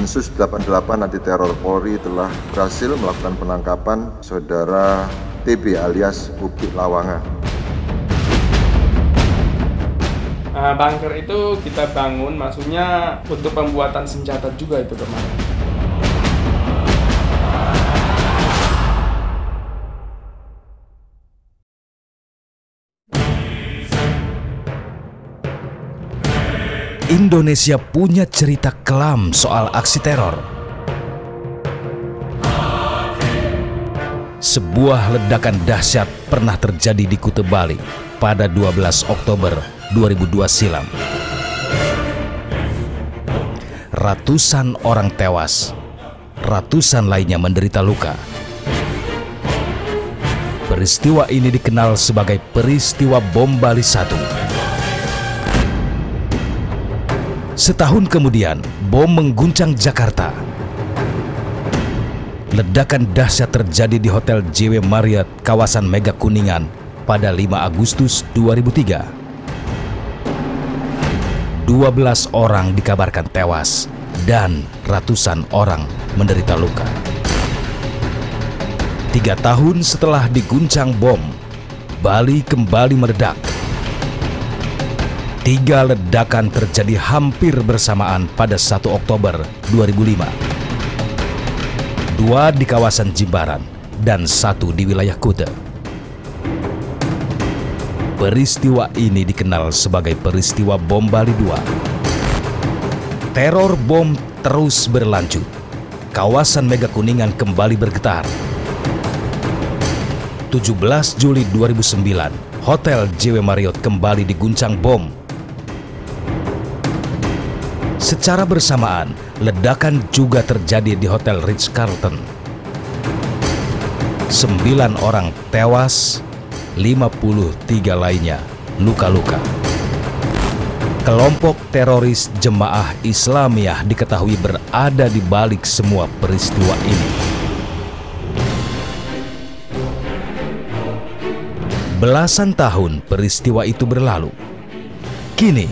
Densus 88 anti teror Polri telah berhasil melakukan penangkapan saudara TB alias Upik Lawanga. Bunker itu kita bangun, maksudnya untuk pembuatan senjata juga itu kemarin. Indonesia punya cerita kelam soal aksi teror. Sebuah ledakan dahsyat pernah terjadi di Kuta Bali pada 12 Oktober 2002 silam. Ratusan orang tewas, ratusan lainnya menderita luka. Peristiwa ini dikenal sebagai peristiwa Bom Bali 1. Setahun kemudian, bom mengguncang Jakarta. Ledakan dahsyat terjadi di Hotel JW Marriott, kawasan Mega Kuningan pada 5 Agustus 2003. 12 orang dikabarkan tewas dan ratusan orang menderita luka. 3 tahun setelah diguncang bom, Bali kembali meledak. 3 ledakan terjadi hampir bersamaan pada 1 Oktober 2005. 2 di kawasan Jimbaran dan 1 di wilayah Kuta. Peristiwa ini dikenal sebagai peristiwa Bom Bali 2. Teror bom terus berlanjut. Kawasan Mega Kuningan kembali bergetar. 17 Juli 2009, Hotel JW Marriott kembali diguncang bom. Secara bersamaan, ledakan juga terjadi di Hotel Ritz-Carlton. 9 orang tewas, 53 lainnya luka-luka. Kelompok teroris Jemaah Islamiyah diketahui berada di balik semua peristiwa ini. Belasan tahun peristiwa itu berlalu. Kini,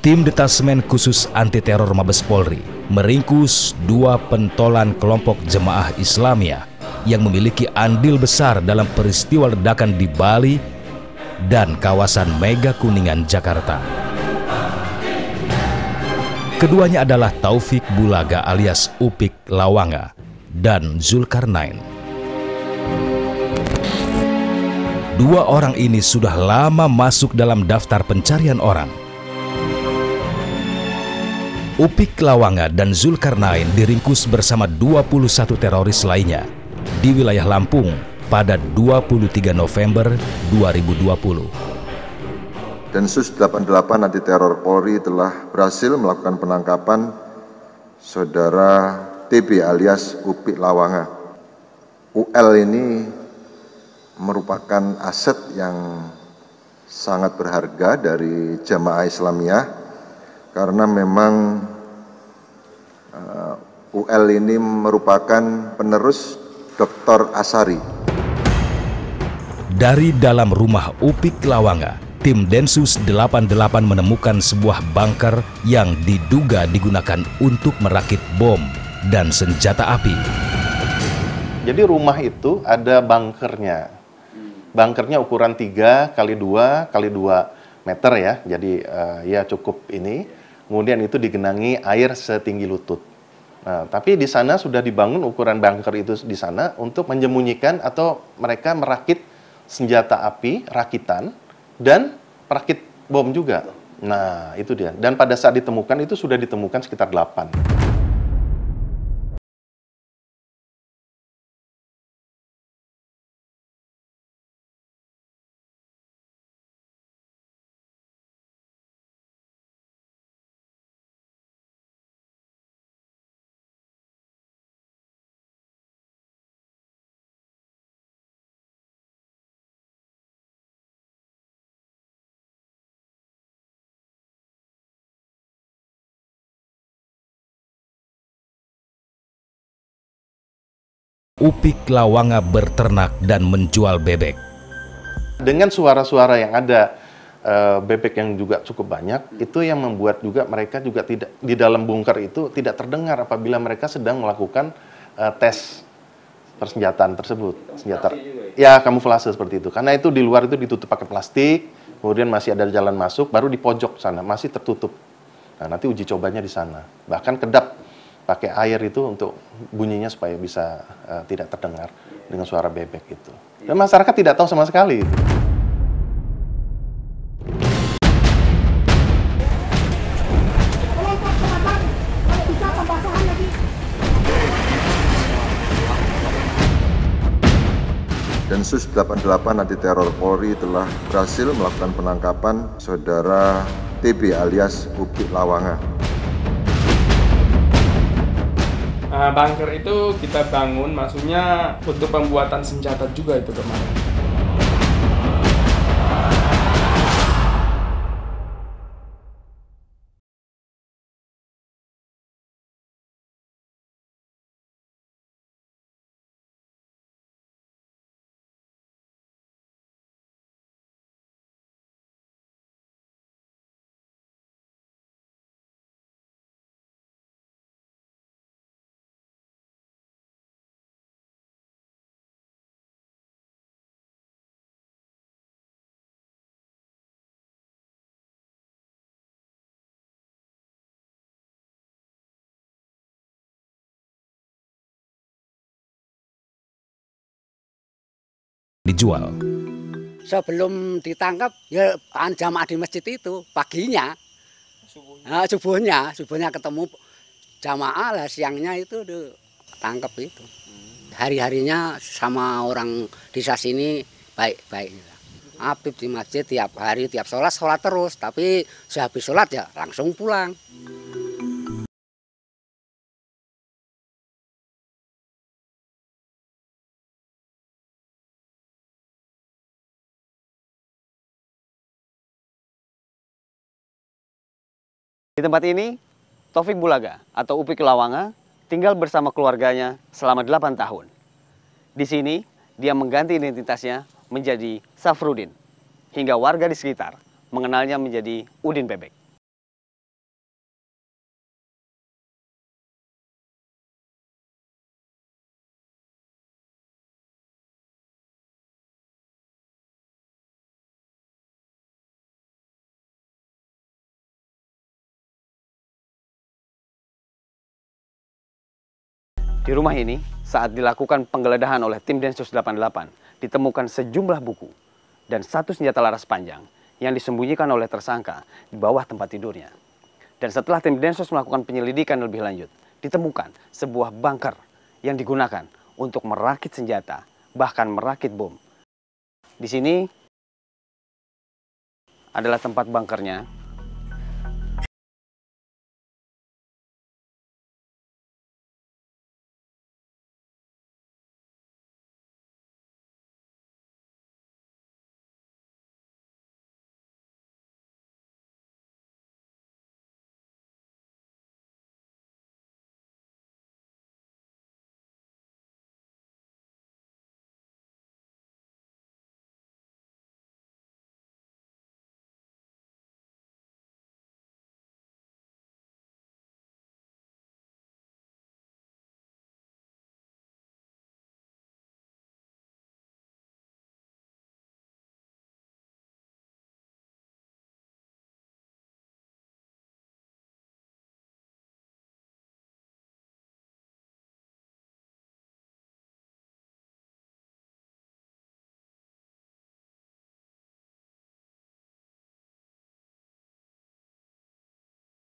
tim Detasemen Khusus Anti Teror Mabes Polri meringkus 2 pentolan kelompok Jemaah Islamiyah yang memiliki andil besar dalam peristiwa ledakan di Bali dan kawasan Mega Kuningan, Jakarta. Keduanya adalah Taufik Bulaga alias Upik Lawanga dan Zulkarnain. 2 orang ini sudah lama masuk dalam daftar pencarian orang. Upik Lawanga dan Zulkarnain diringkus bersama 21 teroris lainnya di wilayah Lampung pada 23 November 2020. Densus 88 anti teror Polri telah berhasil melakukan penangkapan saudara TB alias Upik Lawanga. UL ini merupakan aset yang sangat berharga dari Jamaah Islamiyah karena memang UL ini merupakan penerus Dr. Asari. Dari dalam rumah Upik Lawanga, tim Densus 88 menemukan sebuah bunker yang diduga digunakan untuk merakit bom dan senjata api. Jadi rumah itu ada bunkernya. Bunkernya ukuran 3 x 2 x 2 meter ya. Jadi ya cukup ini. Kemudian itu digenangi air setinggi lutut. Nah, tapi di sana sudah dibangun ukuran bunker itu di sana untuk menyembunyikan atau mereka merakit senjata api, rakitan, dan perakit bom juga. Nah, itu dia. Dan pada saat ditemukan itu sudah ditemukan sekitar 8. Upik Lawanga berternak dan menjual bebek. Dengan suara-suara yang ada bebek yang juga cukup banyak, itu yang membuat juga mereka juga tidak di dalam bunker itu tidak terdengar apabila mereka sedang melakukan tes persenjataan tersebut. Senjata ya kamuflase seperti itu. Karena itu di luar itu ditutup pakai plastik, kemudian masih ada jalan masuk, baru di pojok sana masih tertutup. Nah, nanti uji cobanya di sana. Bahkan kedap pakai air itu untuk bunyinya supaya bisa tidak terdengar dengan suara bebek itu. Dan masyarakat tidak tahu sama sekali. Densus 88 anti teror Polri telah berhasil melakukan penangkapan saudara TB alias Upik Lawanga. Bunker itu kita bangun, maksudnya untuk pembuatan senjata juga itu kemarin. Dijual. Sebelum ditangkap ya jamaah di masjid itu paginya, subuhnya ketemu jamaah lah, siangnya itu ditangkap itu. Hari-harinya sama orang desa sini baik-baik. Habib di masjid tiap hari tiap sholat terus, tapi sehabis sholat ya langsung pulang. Di tempat ini, Taufik Bulaga atau Upik Lawanga tinggal bersama keluarganya selama 8 tahun. Di sini, dia mengganti identitasnya menjadi Safrudin, hingga warga di sekitar mengenalnya menjadi Udin Bebek. Di rumah ini, saat dilakukan penggeledahan oleh tim Densus 88, ditemukan sejumlah buku dan satu senjata laras panjang yang disembunyikan oleh tersangka di bawah tempat tidurnya. Dan setelah tim Densus melakukan penyelidikan lebih lanjut, ditemukan sebuah bunker yang digunakan untuk merakit senjata, bahkan merakit bom. Di sini adalah tempat bunkernya.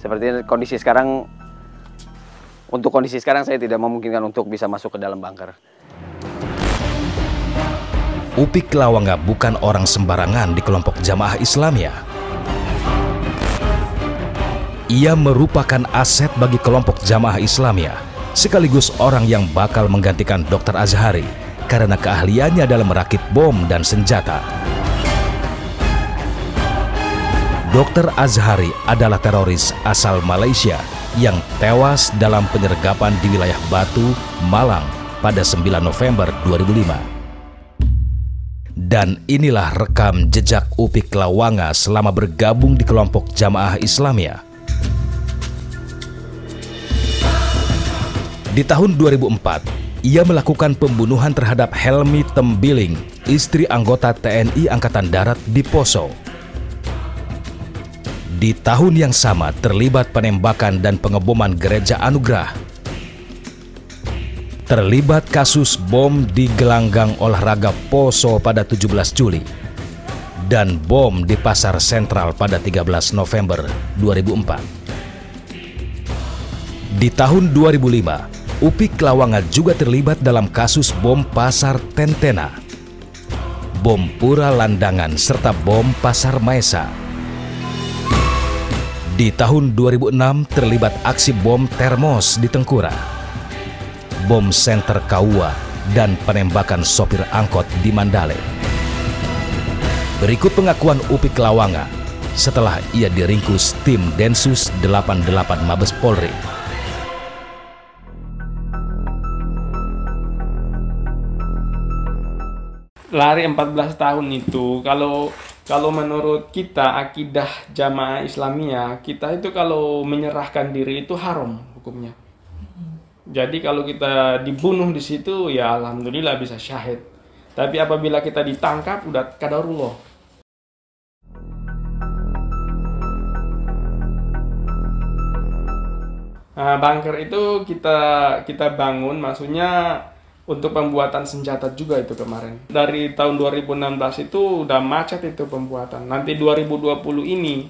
Seperti kondisi sekarang, untuk kondisi sekarang saya tidak memungkinkan untuk bisa masuk ke dalam bunker. Upik Lawanga bukan orang sembarangan di kelompok Jamaah Islamiyah. Ia merupakan aset bagi kelompok Jamaah Islamiyah, sekaligus orang yang bakal menggantikan Dr. Azhari karena keahliannya dalam merakit bom dan senjata. Dr. Azhari adalah teroris asal Malaysia yang tewas dalam penyergapan di wilayah Batu, Malang pada 9 November 2005. Dan inilah rekam jejak Upik Lawanga selama bergabung di kelompok Jamaah Islamiyah. Di tahun 2004, ia melakukan pembunuhan terhadap Helmi Tembiling, istri anggota TNI Angkatan Darat di Poso. Di tahun yang sama terlibat penembakan dan pengeboman Gereja Anugerah. Terlibat kasus bom di gelanggang olahraga Poso pada 17 Juli. Dan bom di Pasar Sentral pada 13 November 2004. Di tahun 2005, Upik Lawanga juga terlibat dalam kasus bom Pasar Tentena, bom Pura Landangan, serta bom Pasar Maesa. Di tahun 2006 terlibat aksi bom Termos di Tengkura, bom senter Kaua, dan penembakan sopir angkot di Mandale. Berikut pengakuan Upik Lawanga setelah ia diringkus tim Densus 88 Mabes Polri. Lari 14 tahun itu, kalau menurut kita akidah Jamaah Islamiyah, kita itu kalau menyerahkan diri itu haram hukumnya. Jadi kalau kita dibunuh di situ, ya alhamdulillah bisa syahid. Tapi apabila kita ditangkap, udah qadarullah. Nah, bunker itu kita bangun, maksudnya untuk pembuatan senjata juga itu kemarin. Dari tahun 2016 itu udah macet itu pembuatan. Nanti 2020 ini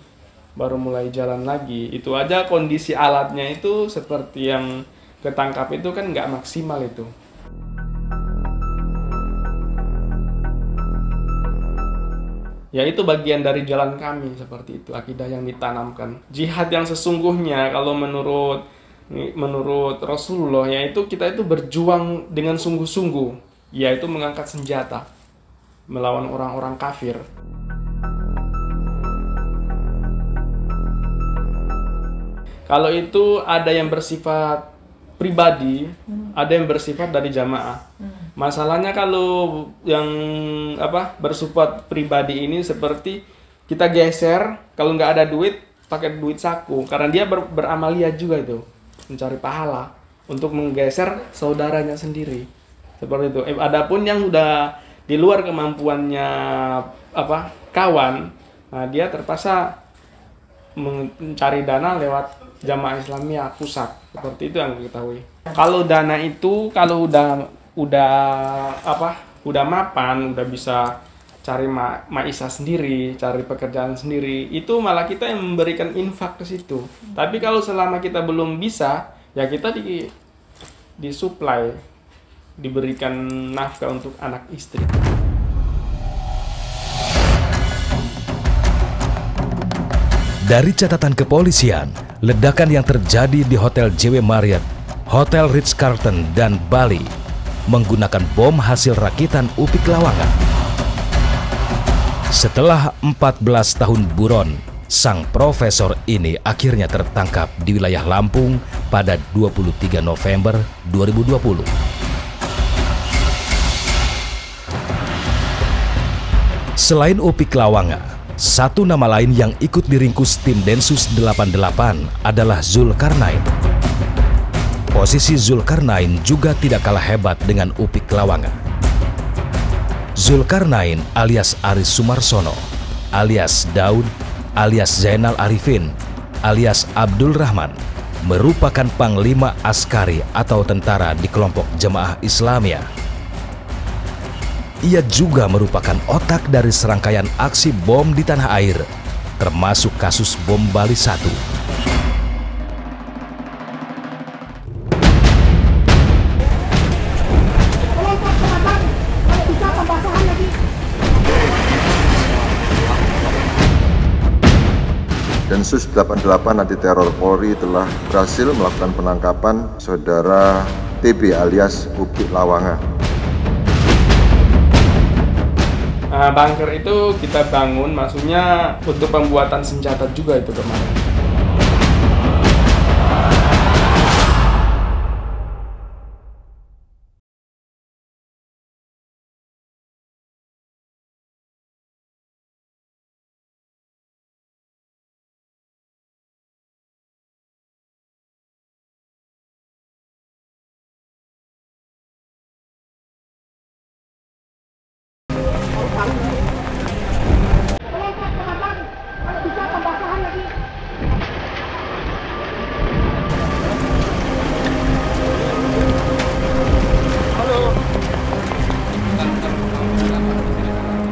baru mulai jalan lagi. Itu aja kondisi alatnya itu seperti yang ketangkap itu kan nggak maksimal itu. Ya itu bagian dari jalan kami seperti itu, akidah yang ditanamkan. Jihad yang sesungguhnya kalau menurut Rasulullah, yaitu kita itu berjuang dengan sungguh-sungguh, yaitu mengangkat senjata melawan orang-orang kafir. Kalau itu ada yang bersifat pribadi, ada yang bersifat dari jamaah. Masalahnya kalau yang bersifat pribadi ini seperti kita geser, kalau nggak ada duit pakai duit saku, karena dia beramalia juga itu, mencari pahala untuk menggeser saudaranya sendiri. Seperti itu. Adapun yang udah di luar kemampuannya kawan, nah dia terpaksa mencari dana lewat Jamaah Islamiyah pusat, seperti itu yang diketahui. Kalau dana itu kalau udah mapan, udah bisa cari maisha sendiri, cari pekerjaan sendiri, itu malah kita yang memberikan infak ke situ. Tapi kalau selama kita belum bisa, ya kita disuplai, diberikan nafkah untuk anak istri. Dari catatan kepolisian, ledakan yang terjadi di Hotel JW Marriott, Hotel Ritz-Carlton, dan Bali menggunakan bom hasil rakitan Upik Lawanga. Setelah 14 tahun buron, sang profesor ini akhirnya tertangkap di wilayah Lampung pada 23 November 2020. Selain Upik Lawanga, satu nama lain yang ikut diringkus tim Densus 88 adalah Zulkarnain. Posisi Zulkarnain juga tidak kalah hebat dengan Upik Lawanga. Zulkarnain alias Aris Sumarsono, alias Daud, alias Zainal Arifin, alias Abdul Rahman, merupakan panglima askari atau tentara di kelompok Jamaah Islamiyah. Ia juga merupakan otak dari serangkaian aksi bom di tanah air, termasuk kasus bom Bali 1. Densus 88 anti teror Polri telah berhasil melakukan penangkapan saudara TB alias Upik Lawanga. Bunker itu kita bangun, maksudnya untuk pembuatan senjata juga itu kemarin.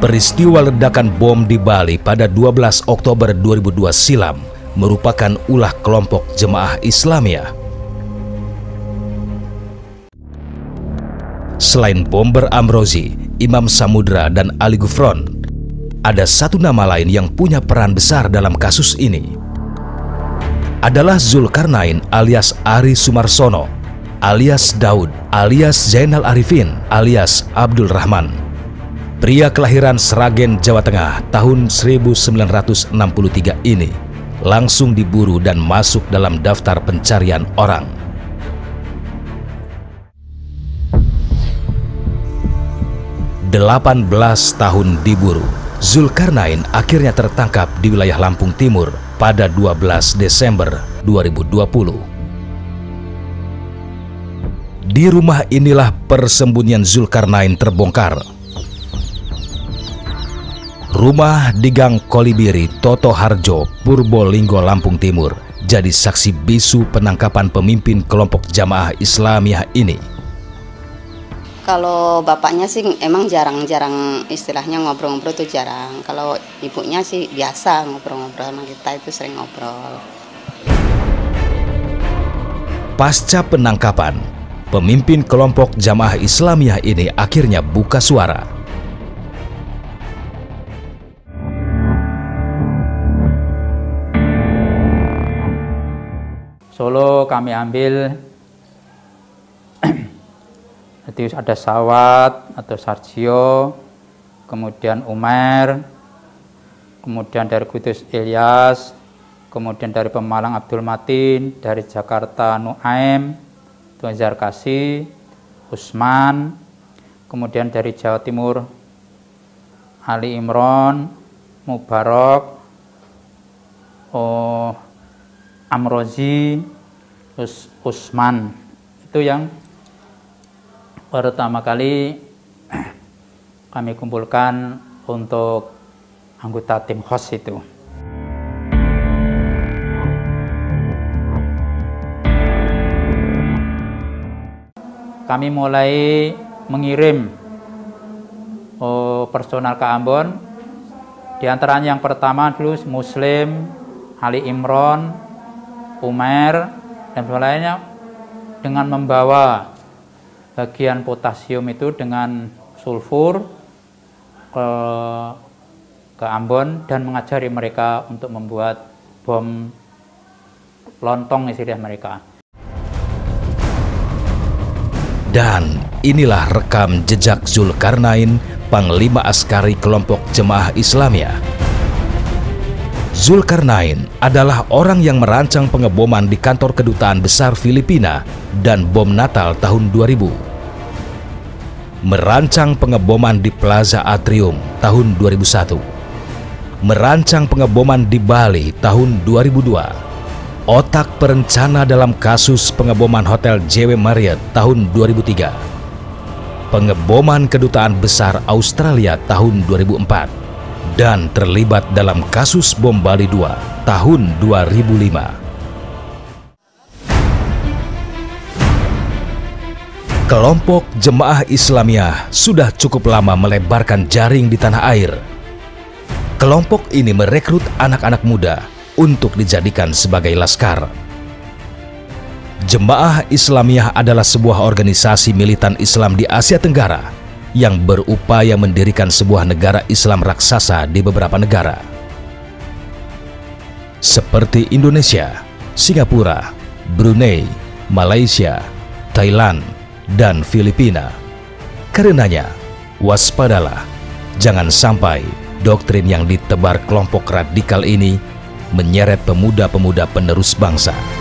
Peristiwa ledakan bom di Bali pada 12 Oktober 2002 silam merupakan ulah kelompok Jemaah Islamiyah. Selain bomber Amrozi, Imam Samudra, dan Ali Gufron, ada satu nama lain yang punya peran besar dalam kasus ini. Adalah Zulkarnain alias Ari Sumarsono, alias Daud, alias Zainal Arifin, alias Abdul Rahman. Pria kelahiran Sragen, Jawa Tengah tahun 1963 ini langsung diburu dan masuk dalam daftar pencarian orang. "18 tahun diburu, Zulkarnain akhirnya tertangkap di wilayah Lampung Timur pada 12 Desember 2020. Di rumah inilah persembunyian Zulkarnain terbongkar. Rumah di Gang Kolibiri, Toto Harjo, Purbolinggo, Lampung Timur jadi saksi bisu penangkapan pemimpin kelompok Jamaah Islamiyah ini. Kalau bapaknya sih emang jarang-jarang, istilahnya ngobrol-ngobrol tuh jarang. Kalau ibunya sih biasa ngobrol-ngobrol sama kita, itu sering ngobrol. Pasca penangkapan, pemimpin kelompok Jamaah Islamiyah ini akhirnya buka suara. Solo kami ambil jadi ada Sawat atau Sarjio, kemudian Umer, kemudian dari Kudus Ilyas, kemudian dari Pemalang Abdul Matin, dari Jakarta Nuaim, Tuan Zarkasi, Usman, kemudian dari Jawa Timur Ali Imron, Mubarok, Amrozi, Usman. Itu yang pertama kali kami kumpulkan untuk anggota tim KHOS itu. Kami mulai mengirim personal ke Ambon. Di antaranya yang pertama dulu Muslim, Ali Imron, Umer, dan lainnya, dengan membawa bagian potasium itu dengan sulfur ke Ambon dan mengajari mereka untuk membuat bom lontong istilah mereka. Dan inilah rekam jejak Zulkarnain, Panglima Askari kelompok Jemaah Islamiyah. Zulkarnain adalah orang yang merancang pengeboman di kantor kedutaan besar Filipina dan bom Natal tahun 2000. Merancang pengeboman di Plaza Atrium tahun 2001. Merancang pengeboman di Bali tahun 2002. Otak perencana dalam kasus pengeboman Hotel JW Marriott tahun 2003. Pengeboman kedutaan besar Australia tahun 2004. Dan terlibat dalam kasus bom Bali 2 tahun 2005. Kelompok Jemaah Islamiyah sudah cukup lama melebarkan jaring di tanah air. Kelompok ini merekrut anak-anak muda untuk dijadikan sebagai laskar. Jemaah Islamiyah adalah sebuah organisasi militan Islam di Asia Tenggara yang berupaya mendirikan sebuah negara Islam raksasa di beberapa negara seperti Indonesia, Singapura, Brunei, Malaysia, Thailand, dan Filipina. Karenanya, waspadalah, jangan sampai doktrin yang ditebar kelompok radikal ini menyeret pemuda-pemuda penerus bangsa.